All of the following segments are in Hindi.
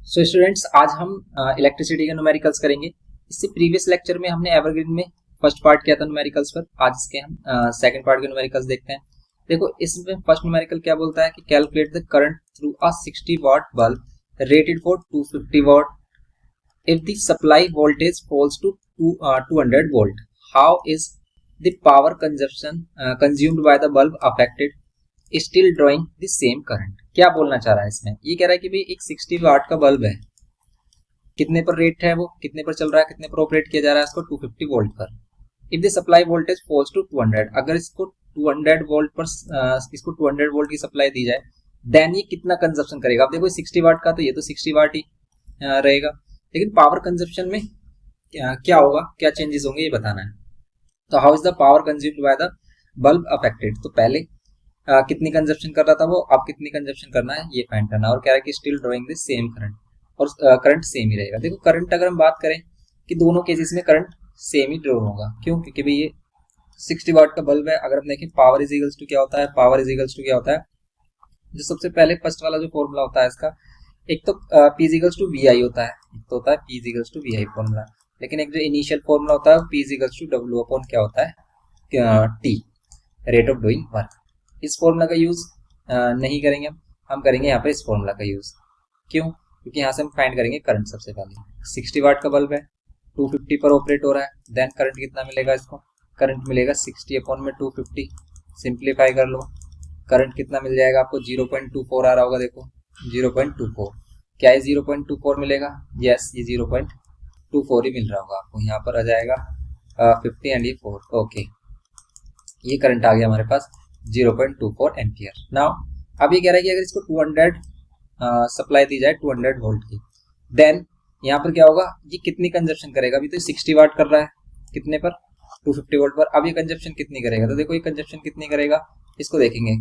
सो स्टूडेंट्स, आज हम इलेक्ट्रिसिटी के न्यूमेरिकल्स करेंगे। इससे प्रीवियस लेक्चर में हमने एवरग्रीन में फर्स्ट पार्ट किया था न्यूमेरिकल्स पर। आज इसके हम सेकंड पार्ट के न्यूमेरिकल्स देखते हैं। देखो, इसमें फर्स्ट न्यूमेरिकल क्या बोलता है कि calculate the current through a 60 watt bulb rated for 250 watt if the supply voltage falls to 200 volt. How is the power consumption consumed by the bulb affected? Still drawing the same current. क्या बोलना चाह रहा है इसमें? ये कह रहा है कि भाई एक 60 वाट का बल्ब है, कितने पर रेट है, वो कितने पर चल रहा है, कितने पर ऑपरेट किया जा रहा है इसको 250 वोल्ट पर। If the supply voltage falls to 200, अगर इसको 200 वोल्ट पर इसको 200 वोल्ट की सप्लाई दी जाए, देन ये कितना कंजप्शन करेगा। अब देखो 60 वाट का, तो ये तो 60 वाट ही रहेगा, लेकिन पावर कंजप्शन में क्या होगा, क्या चेंजेस होंगे, ये बताना है। तो how is the power consumed by the bulb affected, तो पहले कितनी कंजप्शन कर रहा था वो, अब कितनी कंजप्शन करना है ये फाइंड करना है। और कह रहा है कि still drawing the same current, और करंट सेम ही रहेगा। देखो करंट अगर हम बात करें कि दोनों केसेस में करंट सेम ही ड्रॉ होगा, क्यों? क्योंकि भाई ये 60 वाट का बल्ब है। अगर हम देखें पावर इज इक्वल्स टू क्या होता है, पावर इज इक्वल्स टू क्या होता है, जो सबसे पहले फर्स्ट वाला जो फॉर्मूला होता है इसका, एक तो P equals to V I होता है, एक तो होता है P equals to V I formula. लेकिन एक जो इनिशियल फॉर्मूला होता है P equals to W upon क्या होता है, T, rate of doing work. इस फॉर्मूला का यूज नहीं करेंगे हम करेंगे यहाँ पे इस फॉर्मूला का यूज। क्यों? क्योंकि यहाँ से हम फाइंड करेंगे करंट। सबसे पहले 60 वाट का बल्ब है, 250 पर ऑपरेट हो रहा है, देन करंट कितना मिलेगा इसको, करंट मिलेगा 60 अपॉन में 250। सिंप्लीफाई कर लो, करंट कितना मिल जाएगा आपको, 0.24 आ रहा होगा। देखो 0.24, क्या है 0.24 मिलेगा, यस ये 0.24 ही मिल रहा होगा आपको। यहाँ पर आ जाएगा 50 एंड ये 4, ओके, ये करंट आ गया हमारे पास 0.24 एम्पियर। नाउ अब ये कह रहा है कि अगर इसको 200 सप्लाई दी जाए 200 वोल्ट की, देन यहाँ पर क्या होगा, ये कितनी कंजप्शन करेगा। अभी तो 60 वाट कर रहा है, कितने पर, 250 वोल्ट पर। अब ये कंजप्शन कितनी करेगा, तो देखो ये कंजप्शन कितनी करेगा, इसको देखेंगे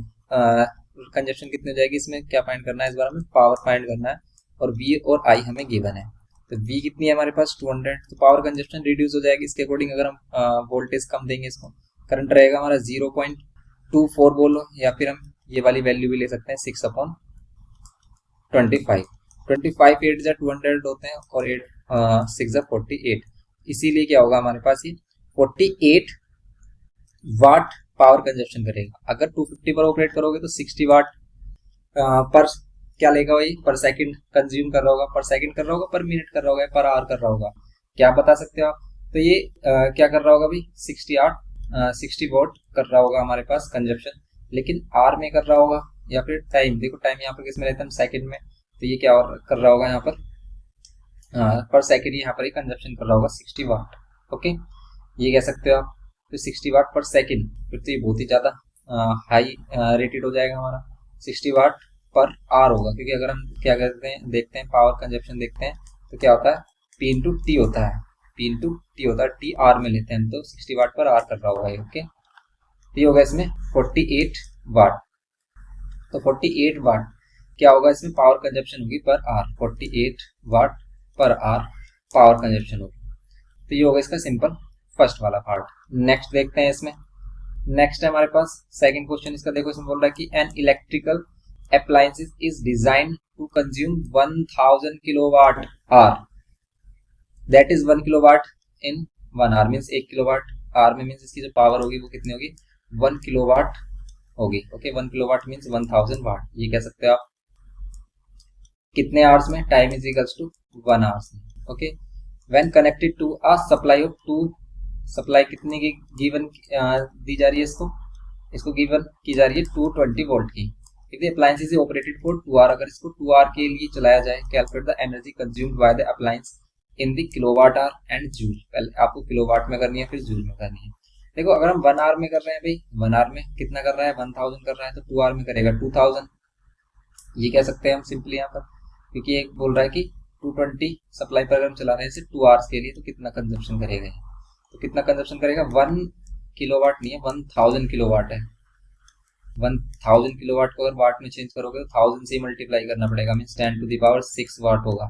कंजप्शन कितनी हो जाएगी। इसमें क्या फाइंड करना है, इस बार हमें पावर फाइंड करना है, और V और I हमें गिवन है। तो V कितनी है हमारे पास 200, तो पावर कंजप्शन रिड्यूस हो जाएगी इसके अकॉर्डिंग। अगर हम वोल्टेज कम देंगे इसको, करंट रहेगा हमारा 0.24 बोलो, या फिर हम ये वाली वैल्यू भी ले सकते हैं 6 अपॉन 25। 25 8 जा 200 होते हैं, और 8 6 जा 48, इसीलिए क्या होगा हमारे पास ये 48 वाट पावर कंजप्शन करेगा। अगर 250 पर ऑपरेट करोगे तो 60 वाट पर क्या लेगा, वही पर सेकंड कंज्यूम कर रहा होगा, पर सेकंड कर रहा होगा, पर मिनट कर रहा होगा, पर आवर कर रहा होगा, क्या बता सकते हो आप। तो ये क्या कर रहा होगा भाई, 60 वाट कर रहा होगा हमारे पास कंजप्शन, लेकिन आर में कर रहा होगा, या फिर टाइम, देखो टाइम यहाँ पर किस में रहता है, सेकंड में, तो ये क्या और कर रहा होगा यहाँ पर सेकंड, यहाँ पर कंजप्शन कर रहा होगा 60 वाट। ओके, ये कह सकते हो आप। तो 60 वाट पर सेकंड, फिर तो ये बहुत ही ज़्यादा हाई रेटेड हो जाएगा हमारा, 60 वाट पर आवर होगा। क्योंकि अगर हम क्या करते हैं, देखते हैं पावर कंजप्शन देखते हैं, तो क्या होता है P इंटू टी होता है, P इंटू टी होता है, टी आर में लेते हैं हम, तो 60 वाट पर आर कर रहा होगा ये। ओके, ये होगा इसमें 48 वाट। तो 48 वाट क्या होगा इसमें, पावर कंजप्शन होगी पर आर, 48 वाट पर आर पावर कंजप्शन होगी। तो ये होगा इसका सिंपल फर्स्ट वाला पार्ट। नेक्स्ट देखते हैं इसमें, नेक्स्ट है हमारे पास सेकंड क्वेश्चन इसका। देखो इसमें बोल रहा है कि an electrical appliances is designed to consume 1000 kilowatt hour, that is 1 kilowatt in 1 hour, means 1 kilowatt hour में मीन्स इसकी जो पावर होगी वो कितनी होगी, 1 किलोवाट होगी। ओके, 1 किलोवाट मीन्स 1000 वाट, ये कह सकते हो आप। कितने आवर्स में, time is equals to 1 hours में। Okay, when connected to a supply of 2, supply कितने की गिवन दी जा रही है, इसको गिवन की जा रही है 220 वोल्ट की। If the appliance is operated for 2 hour, अगर इसको 2 hour के लिए चलाया जाए, calculate the energy consumed by the appliance in the kilowatt hour and joule. पहले आपको किलोवाट में करनी है, फिर जूल में करनी है। देखो अगर हम 1 आवर में कर रहे हैं भाई, 1 आवर में कितना कर रहा है, 1000 कर रहा है, तो 2 आवर में करेगा 2000, ये कह सकते हैं हम सिंपली यहाँ पर। क्योंकि एक बोल रहा है कि 220 सप्लाई पर अगर हम चला रहे हैं 2 आवर्स के लिए, तो कितना कंजप्शन करेगा, तो कितना कंजप्शन करेगा, 1 किलोवाट नहीं है, 1000 किलोवाट है। 1000 किलोवाट को अगर वाट में चेंज करोगे तो 1000 से मल्टीप्लाई करना पड़ेगा, मींस 10 टू द पावर 6 वाट होगा।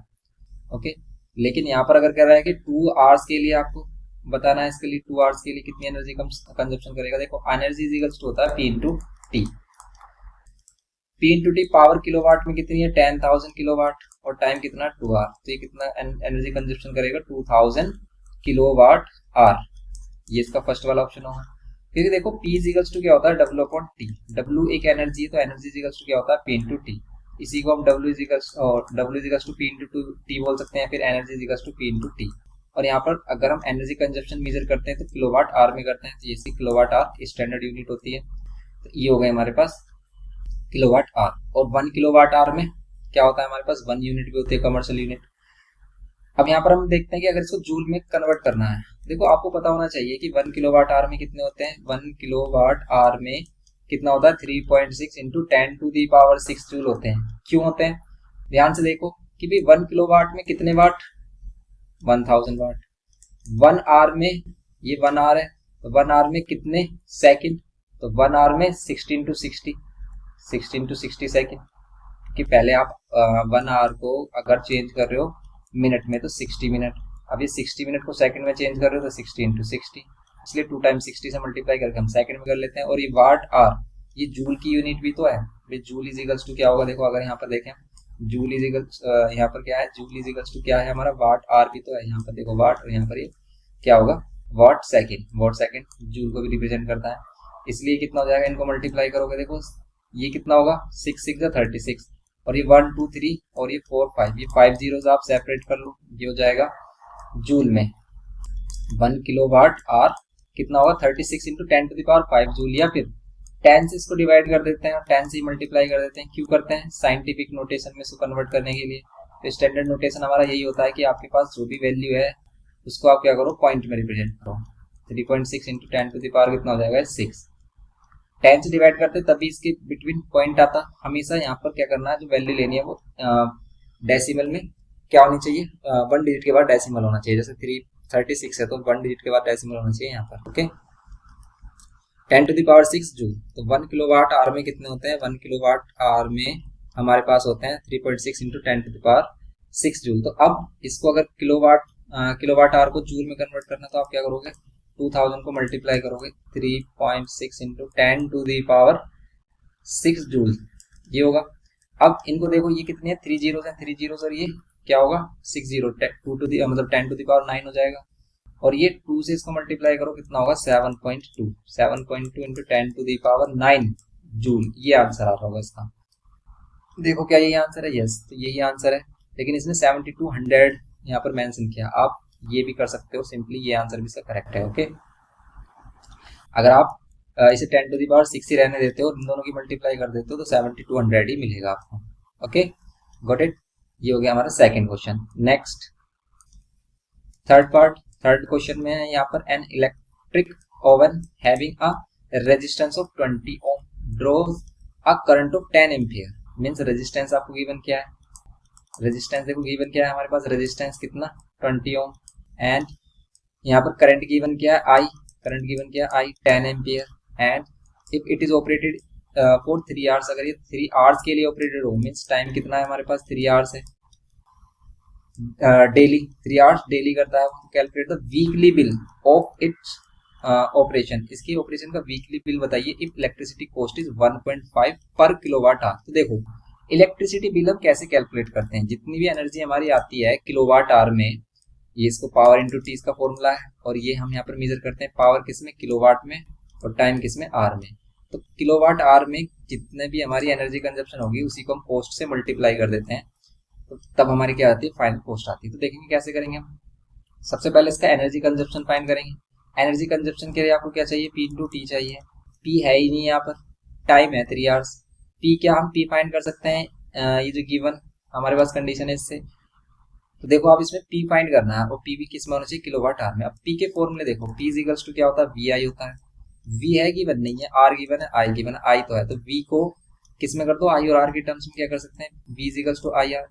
ओके, लेकिन यहाँ पर अगर कह रहा है कि 2 आवर्स के लिए आपको बताना है, इसके लिए 2 आवर्स के लिए कितनी एनर्जी कंजप्शन करेगा। देखो एनर्जी इज इक्वल्स टू होता है P into T, P into T power kilowatt में कितनी है, 10,000 किलोवाट, और टाइम कितना 2 आवर, तो ये कितना एनर्जी कंजप्शन करेगा 2000 किलोवाट आवर। ये इसका फर्स्ट वाला ऑप्शन होगा। फिर देखो P इजिकल्स टू क्या होता है W अपॉन टी। W एक एनर्जी है तो एनर्जी इजिकल्स टू क्या होता है P इंटू टी। इसी को हम W equals to P into T बोल सकते हैं, फिर energy equals to P into T. और यहाँ पर अगर हम एनर्जी कंजप्शन मेजर करते हैं तो किलोवाट आवर में करते हैं, तो ये किलोवाट आवर स्टैंडर्ड यूनिट होती है। तो ये हो गए हमारे पास किलोवाट आवर। और 1 किलोवाट आवर में क्या होता है हमारे पास 1 यूनिट भी होती है, कमर्शियल यूनिट। अब यहाँ पर हम देखते हैं कि अगर इसको जूल में कन्वर्ट करना है, देखो आपको पता होना चाहिए कि 1 किलोवाट आवर में कितने होते हैं। 1 किलोवाट आवर में कितना होता है 3.6 into 10 to the power 6 joule होते हैं। क्यों होते हैं, ध्यान से देखो कि भाई 1 किलोवाट में कितने वाट, 1000 वाट। 1 आवर में, ये 1 आवर है तो 1 आवर में कितने सेकंड, तो 1 आवर में 16 टू 60 सेकंड। कि पहले आप 1 आवर को अगर चेंज कर रहे हो मिनट में तो 60 मिनट, अभी 60 मिनट को सेकंड में चेंज कर रहे हो तो 60 इंटू 60, इसलिए 2 टाइम्स 60 से मल्टीप्लाई करके हम सेकंड में कर लेते हैं। और ये वाट आवर, ये जूल की यूनिट भी तो है। जूल इज इक्वल्स टू क्या होगा, देखो अगर यहाँ पर देखें जूल इज इक्वल्स, यहाँ पर क्या है जूल इज इक्वल्स टू क्या है हमारा वाट आवर भी तो है। यहाँ पर देखो वाट, और यहाँ पर ये क्या होगा watt second. Watt second joule को भी रिप्रेजेंट करता है, इसलिए कितना हो जाएगा, इनको मल्टीप्लाई करोगे देखो ये कितना होगा 6 6 36, और ये 1 2 3 और ये 4 5, ये 5 जीरोस आप सेपरेट कर लो, ये हो जाएगा जूल में। 1 किलोवाट आवर कितना होगा 36 into 10 to the power 5 joule, या फिर 10 से इसको डिवाइड कर देते हैं और 10 से मल्टीप्लाई कर देते हैं। क्यों करते हैं, साइंटिफिक नोटेशन में इसको कन्वर्ट करने के लिए। तो स्टैंडर्ड नोटेशन हमारा यही होता है कि आपके पास जो भी वैल्यू है उसको आप क्या करो पॉइंट में रिप्रेजेंट करो। 3.6 इंटू 10 टू द पावर कितना हो जाएगा 6। 10 से डिवाइड करते तभी इसके बिटवीन पॉइंट आता। हमेशा यहाँ पर क्या करना है, जो वैल्यू लेनी है वो डेसिमल में क्या होनी चाहिए, 1 डिजिट के बाद डेसिमल होना चाहिए। जैसे 336 है तो 1 डिजिट के बाद डेसिमल होना चाहिए यहाँ पर। Okay, 10 to the power 6 joule. तो 1 किलोवाट आवर में कितने होते हैं, 1 किलोवाट आवर में हमारे पास होते हैं 3.6 into 10 to the power 6 joule. तो अब इसको अगर किलोवाट आवर को जूल में कन्वर्ट करना तो आप क्या करोगे, 2000 को मल्टीप्लाई करोगे 3.6 into 10 to the power 6 joule, ये होगा। अब इनको देखो ये कितने हैं 3 जीरो है, 3 जीरो और ये क्या होगा 6 जीरो, 2 टू दी मतलब 10 टू दी पावर 9 हो जाएगा। और ये 2 से इसको मल्टीप्लाई करो कितना होगा 7.2 into 10 to the power 9 joule, ये आंसर आ रहा होगा इसका। देखो क्या यही आंसर है, यस तो यही आंसर है, लेकिन इसने 7200 यहाँ पर मेंशन किया। आप ये भी कर सकते हो सिंपली, ये आंसर भी इसका करेक्ट है। ओके, अगर आप इसे 10 टू दी पावर 6 ही रहने देते हो और इन दोनों की मल्टीप्लाई कर देते हो तो 7200 ही मिलेगा आपको। Okay, got it. ये हो गया हमारा second question. Next third question में है यहाँ पर an electric oven having a resistance of 20 ohm draws a current of 10 ampere. Means resistance आपको गिवन क्या है, रेजिस्टेंस देखो गिवन क्या है हमारे पास, रेजिस्टेंस कितना 20 ओम, एंड यहाँ पर करंट गिवन क्या है आई, करंट गिवन क्या है आई 10 ampere, and if it is operated for 3 hours, अगर ये 3 आवर्स के लिए ऑपरेटेड हो मींस टाइम कितना है हमारे पास 3 आवर्स है, डेली 3 आवर्स डेली करता है। Calculate the weekly bill of its operation, इसकी ऑपरेशन का वीकली बिल बताइए इफ इलेक्ट्रिसिटी कॉस्ट इज 1.5 पर किलोवाट आवर। तो देखो इलेक्ट्रिसिटी बिल हम कैसे कैलकुलेट करते हैं, जितनी भी एनर्जी हमारी आती है किलोवाट आवर में, ये इसको पावर इंटू टी इसका फॉर्मूला है, और ये हम यहाँ पर मेजर करते हैं पावर किस में किलोवाट में और टाइम किस में आवर में। तो किलोवाट आवर में जितने भी हमारी एनर्जी कंजप्शन होगी उसी को हम कॉस्ट से मल्टीप्लाई कर देते हैं, तो तब हमारी क्या आती है फाइनल कॉस्ट आती है। तो देखेंगे कैसे करेंगे हम। सबसे पहले इसका एनर्जी कंजप्शन फाइंड करेंगे। एनर्जी कंजप्शन के लिए आपको क्या चाहिए, पी इंटू टी चाहिए। पी है ही नहीं यहाँ पर, टाइम है 3 आवर्स। पी क्या हम पी फाइंड कर सकते हैं, ये जो गिवन हमारे पास कंडीशन है इससे। तो देखो आप इसमें पी फाइंड करना है और पी भी किस में होना चाहिए किलोवाट आवर में। अब पी के फॉर्मूले देखो, पी इज इक्वल्स टू क्या होता है वी आई होता है। वी है गिवन नहीं है, आर गिवन है, आई गिवन है, आई तो है तो वी को किस में कर दो आई और आर के टर्म्स में क्या कर सकते हैं, V is equals to I R.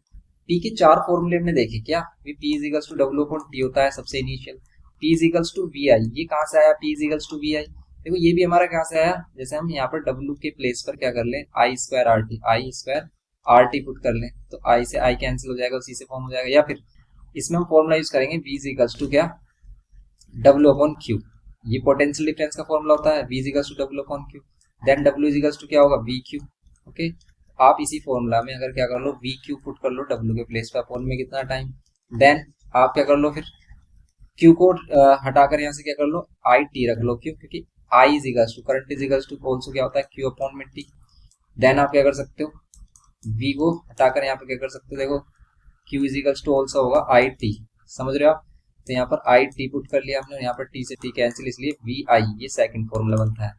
P के 4 फॉर्मूले हमने देखे क्या, P is equals to W upon T होता है सबसे initial, P is equals to V I, ये कहाँ से आया P is equals to V I. देखो ये भी हमारा कहाँ से आया, जैसे हम यहाँ पर डब्ल्यू के प्लेस पर क्या कर लें आई स्क्वायर आर टी, आई स्क्वायर आर टी पुट कर लें तो आई से आई कैंसिल हो जाएगा, उसी से फॉर्म हो जाएगा। या फिर इसमें हम फॉर्मूला यूज करेंगे वी इज इक्वल्स टू क्या डब्ल्यू अपॉन क्यू, ये पोटेंशियल डिफरेंस का फॉर्मूला होता है V is equals to W upon Q, then W is equals to क्या होगा वी क्यू। ओके, आप इसी फॉर्मूला में अगर क्या कर लो वी क्यू पुट कर लो डब्ल्यू के प्लेस पे, अपॉन में कितना टाइम, देन आप क्या कर लो फिर क्यू को हटाकर यहाँ से क्या कर लो आई टी रख लो, क्यों, क्योंकि I is equals to current is equals to also क्या होता है क्यू अपॉन में टी। देन आप क्या कर सकते हो वी को हटाकर यहाँ पे क्या कर सकते हो, देखो Q is equals to also होगा आई टी, समझ रहे हो आप। तो यहाँ पर आई टी पुट कर लिया आपने, यहाँ पर टी से टी कैंसिल, इसलिए वी आई, ये सेकंड फॉर्मूला बनता है।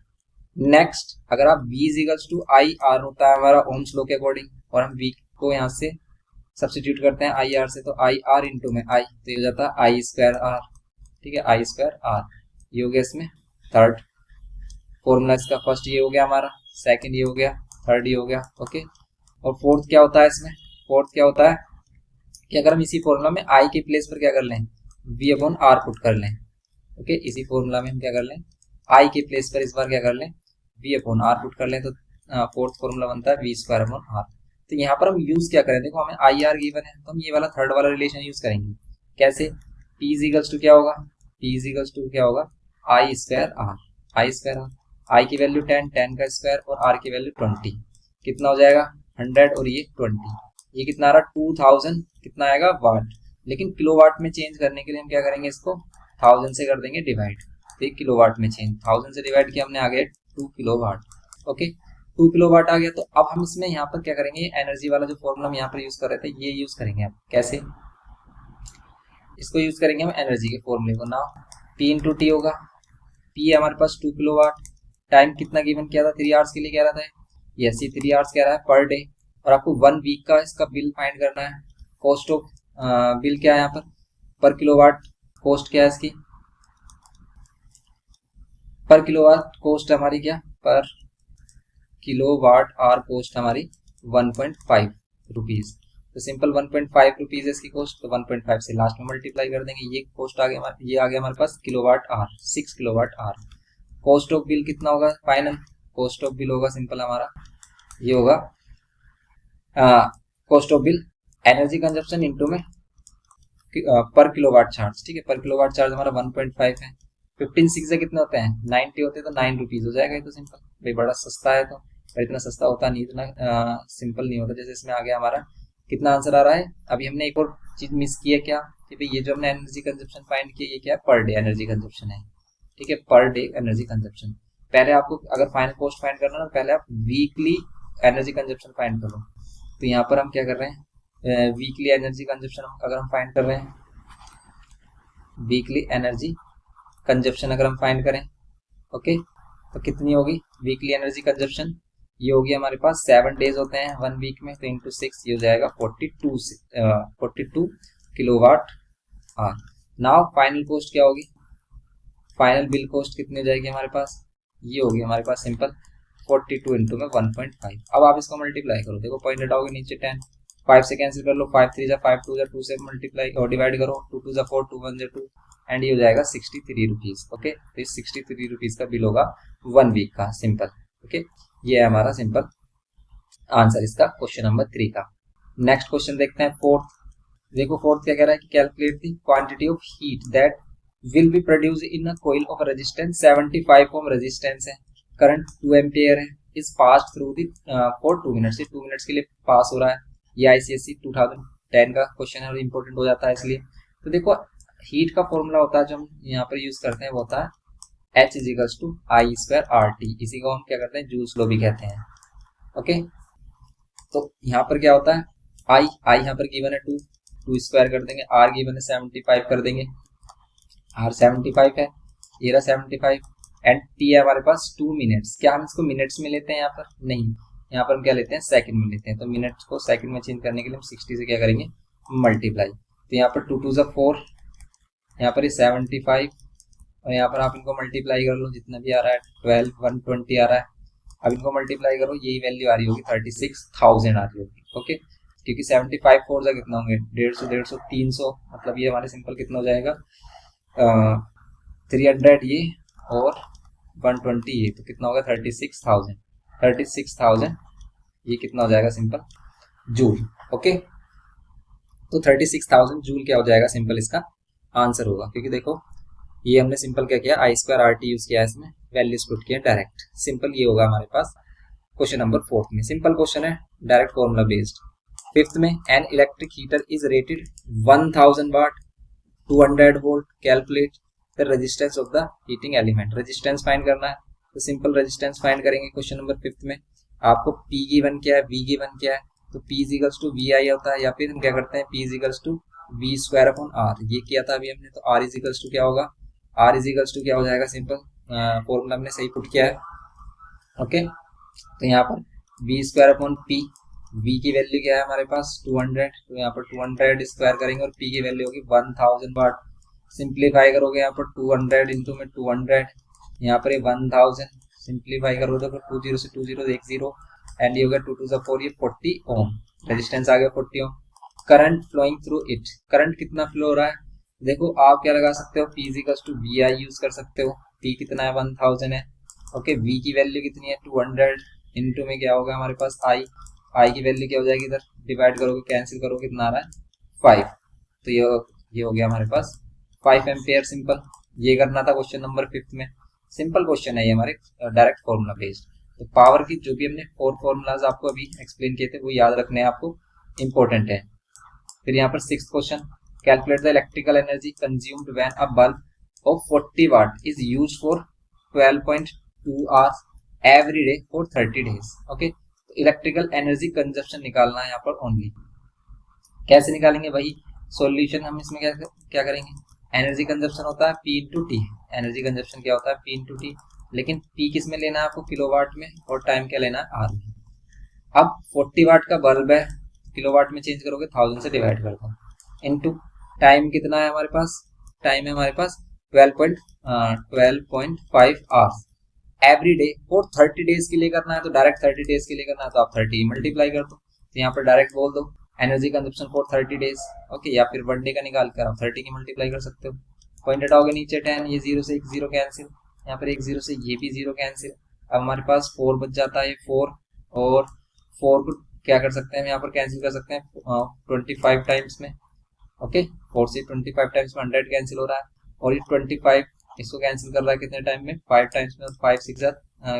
नेक्स्ट अगर आप v is equals to I R होता है हमारा ओम्स लॉ के अकॉर्डिंग, और हम v को यहाँ से सब्स्टिट्यूट करते हैं आई आर से, तो आई आर इंटू में आई, तो ये हो जाता है आई स्क्वायर आर, ठीक है, आई स्क्वायर आर। ये हो गया इसमें थर्ड फॉर्मूला इसका, फर्स्ट ये हो गया हमारा, सेकंड ये हो गया, थर्ड ये हो गया, ओके। और फोर्थ क्या होता है इसमें, फोर्थ क्या होता है कि अगर हम इसी फॉर्मूला में आई के प्लेस पर क्या कर लें वी अपॉन आर पुट कर लें, ओके। इसी फॉर्मूला में हम क्या कर लें आई के प्लेस पर इस बार क्या कर लें वी अपॉन आर पुट कर लें, तो फोर्थ फॉर्मूला बनता है वी स्क्वायर अपॉन आर। तो यहाँ पर हम यूज क्या करें, देखो हमें आई आर गिवन है तो हम ये वाला थर्ड वाला रिलेशन यूज करेंगे। कैसे, टी इज इक्वल्स टू क्या होगा, टी इज इक्वल्स टू क्या होगा I square R, I square R, I की वैल्यू 10, 10 का स्क्वायर, और आर की वैल्यू 20, कितना हो जाएगा 100, और ये 20, ये कितना आ रहा 2000, कितना आएगा वाट। लेकिन किलोवाट में चेंज करने के लिए हम क्या करेंगे, इसको 1000 से कर देंगे डिवाइड, तो एक किलोवाट में चेंज, 1000 से डिवाइड किया हमने, आ गया 2 किलोवाट, ओके। 2 किलोवाट आ गया। तो अब हम इसमें यहाँ पर क्या करेंगे, एनर्जी वाला जो फॉर्मूला हम यहाँ पर यूज कर रहे थे ये यूज करेंगे। अब कैसे, इसको यूज करेंगे हम एनर्जी के फॉर्मूले को ना, P इंटू टी होगा, P है हमारे पास 2 किलोवाट, टाइम कितना गिवन किया था 3 आवर्स के लिए कह रहा था, यस ये 3 आवर्स कह रहा है पर डे, और आपको 1 वीक का इसका बिल फाइंड करना है। कॉस्ट ऑफ बिल क्या है यहाँ पर किलोवाट कॉस्ट क्या है इसकी, पर किलोवाट कॉस्ट हमारी क्या, पर किलोवाट आवर कॉस्ट हमारी 1.5 रुपीज, तो सिंपल 1.5 रुपीज है इसकी कॉस्ट, तो 1.5 से लास्ट में मल्टीप्लाई कर देंगे, ये कॉस्ट आ गया, ये आ गया हमारे पास kilowatt hour, 6 kilowatt hour. Cost of bill कितना होगा, फाइनल कॉस्ट ऑफ बिल होगा सिंपल हमारा, ये होगा cost of bill energy consumption into में पर किलोवाट चार्ज, ठीक है, पर किलोवाट चार्ज हमारा 1.5 है, 15 6 से कितने होते हैं 90 होते हैं, तो 9 रुपीज हो जाएगा। ये तो सिंपल भाई बड़ा सस्ता है, तो पर इतना सस्ता होता नहीं, इतना सिंपल नहीं होता। जैसे इसमें आ गया हमारा कितना आंसर आ रहा है। अभी हमने एक और चीज मिस की है क्या, कि भाई ये जो हमने एनर्जी कंजप्शन फाइंड किया ये क्या है, पर डे एनर्जी कंजप्शन है, ठीक है, पर डे एनर्जी कंजप्शन। पहले आपको अगर फाइनल कॉस्ट फाइंड करना है पहले आप वीकली एनर्जी कंजप्शन फाइंड करो। तो यहाँ पर हम क्या कर रहे हैं, वीकली एनर्जी कंजप्शन अगर हम फाइंड कर रहे हैं, वीकली एनर्जी कंजप्शन अगर हम फाइंड करें, ओके, तो कितनी होगी वीकली एनर्जी कंजप्शन, ये होगी हमारे पास 7 डेज होते हैं 1 वीक में, तो इंटू 6 ये हो जाएगा 42 kilowatt hour. Now final cost क्या होगी, फाइनल बिल कॉस्ट कितनी हो जाएगी हमारे पास, ये होगी हमारे पास सिंपल 42 इंटू में 1.5। अब आप इसको मल्टीप्लाई करो, देखो पॉइंट हटाओगे नीचे 10, 5 से कैंसिल कर लो, 5 3 जा 5 2 जा 2 से मल्टीप्लाई और डिवाइड करो, 2 2 जा 4 2 1 जा 2, एंड ये हो जाएगा 63 रुपीज, ओके। तो इस 63 रुपीज का बिल होगा 1 वीक का, सिंपल, ओके। ये है हमारा सिंपल आंसर इसका क्वेश्चन नंबर 3 का। नेक्स्ट क्वेश्चन देखते हैं फोर्थ। देखो फोर्थ क्या कह रहा है कि calculate the quantity of heat that will be produce in a coil of resistance 75 ohm resistance है, करंट 2 एम्पियर है, is passed through the for 2 minutes, 2 minutes के लिए पास हो रहा है। ये आईसीएससी 2010 का क्वेश्चन है और इंपॉर्टेंट हो जाता है इसलिए। तो देखो हीट का फॉर्मूला होता है जो हम यहाँ पर यूज करते हैं वो होता है H is equals to I square R T, इसी को हम क्या करते हैं जूल्स लॉ भी कहते हैं, ओके। तो यहाँ पर क्या होता है आई यहाँ पर गिवन है 2 स्क्वायर कर देंगे, आर गिवन है 75 कर देंगे, आर 75 है, ये रहा 75, एंड टी है हमारे पास 2 मिनट्स। क्या हम इसको मिनट्स में लेते हैं यहाँ पर, नहीं, यहाँ पर हम क्या लेते हैं सेकंड में लेते हैं। तो मिनट्स को सेकंड में चेंज करने के लिए हम 60 से क्या करेंगे मल्टीप्लाई, तो यहाँ पर 2 2 जा 4, यहाँ पर 75, और यहाँ पर आप इनको मल्टीप्लाई कर लो, जितना भी आ रहा है 12 120 आ रहा है, अब इनको मल्टीप्लाई करो, यही वैल्यू आ रही होगी 36,000 आ रही होगी, ओके। क्योंकि 75 4 जा कितना होंगे 150 150 300, मतलब ये हमारे सिंपल कितना हो जाएगा 300 ये और 120 ये, तो कितना होगा 36,000 ये कितना हो जाएगा सिंपल जूल, ओके। तो 36,000 जूल क्या हो जाएगा सिंपल इसका आंसर होगा, क्योंकि देखो ये हमने सिंपल क्या किया I square R T use किया है, इसमें वैल्यूज पुट किया डायरेक्ट, सिंपल ये होगा हमारे पास क्वेश्चन नंबर 4 में। सिंपल क्वेश्चन है, डायरेक्ट फॉर्मूला बेस्ड। 5th में an electric heater is rated 1000 watt 200 volt, calculate the resistance of the heating element. Resistance find करना है, तो सिंपल रेजिस्टेंस फाइंड करेंगे क्वेश्चन नंबर 5th में। आपको P गिवन क्या है, V गिवन क्या है, तो P equals to V I होता है, या फिर हम क्या करते हैं P equals to V square upon R, ये किया था अभी हमने। तो R इजिकल्स टू क्या होगा, R इजिकल्स टू क्या हो जाएगा, सिंपल फॉर्मूला हमने सही पुट किया है। ओके, तो यहाँ पर V square upon P, V की वैल्यू क्या है हमारे पास 200, तो यहाँ पर 200 स्क्वायर करेंगे और पी की वैल्यू होगी 1000 वाट। सिंप्लीफाई करोगे यहाँ पर 200 इंटू में 200, यहाँ पर 1000 सिंप्लीफाई करोगे तो 20 से 20 10 एंड ये हो गया 2 2 4, ये 40 ओम। रेजिस्टेंस आ गया 40 ohm. Current flowing through it, current कितना फ्लो हो रहा है, देखो आप क्या लगा सकते हो, P equals to V I use कर सकते हो। P कितना है 1000 है, ओके। V की वैल्यू कितनी है 200, इनटू में क्या होगा हमारे पास I की वैल्यू क्या हो जाएगी, इधर डिवाइड करोगे कैंसिल करोगे कितना आ रहा है 5, तो ये हो गया हमारे पास 5 एम्पियर। सिंपल, ये करना था क्वेश्चन नंबर 5th में। सिंपल क्वेश्चन है ये हमारे डायरेक्ट फॉर्मूला बेस्ड। तो पावर की जो भी हमने 4 फॉर्मूलाज आपको अभी एक्सप्लेन किए थे वो याद रखने आपको इंपॉर्टेंट है। फिर यहाँ पर 6th question, calculate the electrical energy consumed when a bulb of 40 what is used for 12.2 hours every day for 30 days. Okay, तो इलेक्ट्रिकल एनर्जी कंजप्शन निकालना है यहाँ पर ओनली। कैसे निकालेंगे, वही सॉल्यूशन हम इसमें क्या करेंगे, एनर्जी कंजप्शन होता है P into T, energy consumption क्या होता है P इंटू टी, लेकिन P किस में लेना है आपको, किलोवाट में, और टाइम क्या लेना है, आर में। अब 40 वाट का बल्ब है, किलोवाट में चेंज करोगे 1000 से डिवाइड कर दो, इनटू टाइम कितना है हमारे पास, टाइम है हमारे पास 12.5 hours every day for 30 days के लिए करना है। तो डायरेक्ट 30 डेज के लिए करना है तो आप 30 मल्टीप्लाई कर दो, तो यहाँ पर डायरेक्ट बोल दो energy consumption for 30 days. Okay, या फिर 1 डे का निकाल कर आप 30 की मल्टीप्लाई कर सकते हो। पॉइंट हटाओगे नीचे 10, ये 0 से 1 0 कैंसिल, यहाँ पर 1 0 से ये भी 0 कैंसिल। अब हमारे पास 4 बच जाता है, 4 और 4 को क्या कर सकते हैं यहाँ पर कैंसिल कर सकते हैं 25 टाइम्स में। ओके, 4 से 25 टाइम्स में 100 कैंसिल हो रहा है, और ये 25 इसको कैंसिल कर रहा है कितने टाइम में, 5 टाइम्स में, और 5 6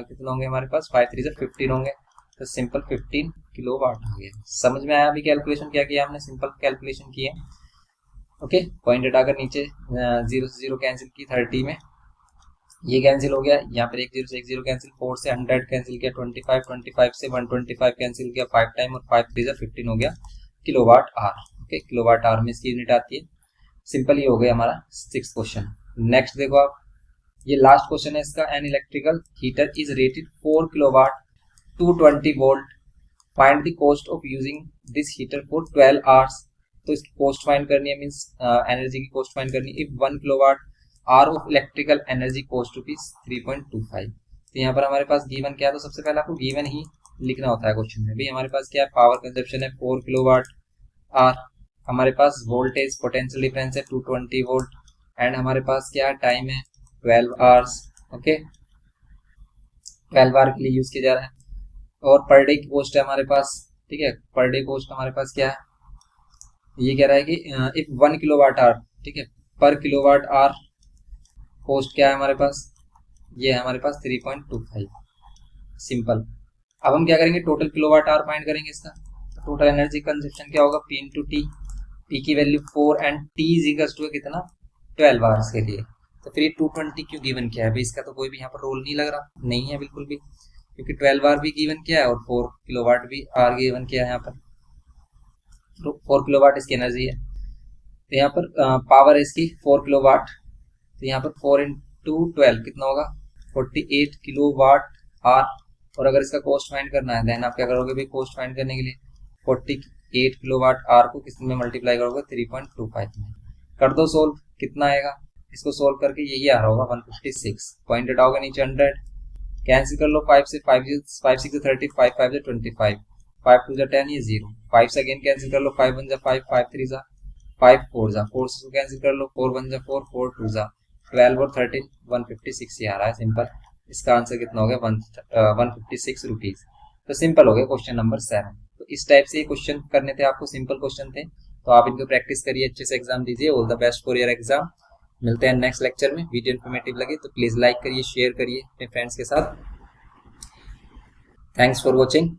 कितने होंगे हमारे पास, 5 3 15 होंगे। तो सिंपल 15 किलोवाट आ गया। समझ में आया अभी कैलकुलेशन क्या किया हमने, सिंपल कैलकुलेशन की है। ओके, पॉइंट हटाकर नीचे 0 से 0 कैंसिल की, 30 में ये कैंसिल हो गया, यहाँ पर 1 0 से 1 0 कैंसिल, 4 से 100 कैंसिल किया, 25 से 125 कैंसिल किया, 5 टाइम, और 5 3 15 हो गया kilowatt hour. Okay, kilowatt hour में इसकी यूनिट आती है। सिंपल ये हो गया हमारा 6th क्वेश्चन। नेक्स्ट देखो आप, ये लास्ट क्वेश्चन है इसका, an electrical heater is rated 4 kilowatt 220 volt, find the cost of using this heater for 12 hours. तो इसकी कॉस्ट फाइंड करनी है, मींस एनर्जी की कॉस्ट फाइंड करनी है। If 1 kilowatt hour of electrical energy cost rupees 3.25। तो यहाँ पर हमारे पास गिवन क्या है, तो सबसे पहले आपको गिवन ही लिखना होता है क्वेश्चन में। भाई हमारे पास क्या है, पावर कंजप्शन है 4 किलोवाट आवर, हमारे पास वोल्टेज पोटेंशियल डिफरेंस है 220 वोल्ट, एंड हमारे पास क्या टाइम है 12 आवर्स। ओके, 12 आवर के लिए यूज किया जा रहा है, और पर डे की कॉस्ट है हमारे पास। ठीक है, पर डे कॉस्ट हमारे पास क्या है, ये कह रहा है कि इफ 1 किलोवाट आवर, ठीक है, पर किलोवाट आवर कॉस्ट क्या है हमारे पास, ये है हमारे पास 3.25। सिंपल, अब हम क्या करेंगे, टोटल किलोवाट आवर फाइंड करेंगे इसका। तो टोटल एनर्जी कंजप्शन क्या होगा, P इंटू टी, P की value 4 and T is equal to कितना 12 आवर्स के लिए। तो फिर 220 क्यों गिवन किया है भाई, इसका तो कोई भी यहाँ पर रोल नहीं लग रहा, नहीं है बिल्कुल भी, क्योंकि 12 आवर भी गिवन किया है और 4 किलोवाट भी आर गिवन किया है यहाँ पर। 4 किलोवाट इसकी एनर्जी है, तो यहाँ पर पावर है इसकी 4 किलोवाट, तो यहाँ पर 4 इंटू 12 कितना होगा 48 किलोवाट आर। और अगर इसका कॉस्ट फाइंड करना है देन आप क्या करोगे भाई, कॉस्ट फाइंड करने के लिए 48 किलोवाट आर को किस में मल्टीप्लाई करोगे 3.25 में, कर दो सोल्व, कितना आएगा, इसको सोल्व करके यही आ रहा होगा 156। पॉइंट हटाओगे नीचे 100 कैंसिल कर लो, 5 से 5 6 से 30, 5 5 से 25, 5 2 जा 10, ये 0, 5 से अगेन कैंसिल कर लो, 5 1 जा 5, 5 3 जा 5 4 जा 4 से कैंसिल कर लो, 4 1 जा 4, 4 2 जा 12 और 13, 156 ये आ रहा है। सिंपल, इसका आंसर कितना हो गया 156 रुपीज। तो सिंपल हो गया क्वेश्चन नंबर 7। तो इस टाइप से ये क्वेश्चन करने थे आपको, सिंपल क्वेश्चन थे, तो आप इनको प्रैक्टिस करिए, अच्छे से एग्जाम दीजिए। All the best for your exam. मिलते हैं नेक्स्ट लेक्चर में। वीडियो इन्फॉर्मेटिव लगे तो प्लीज लाइक करिए, शेयर करिए अपने फ्रेंड्स के साथ। Thanks for watching.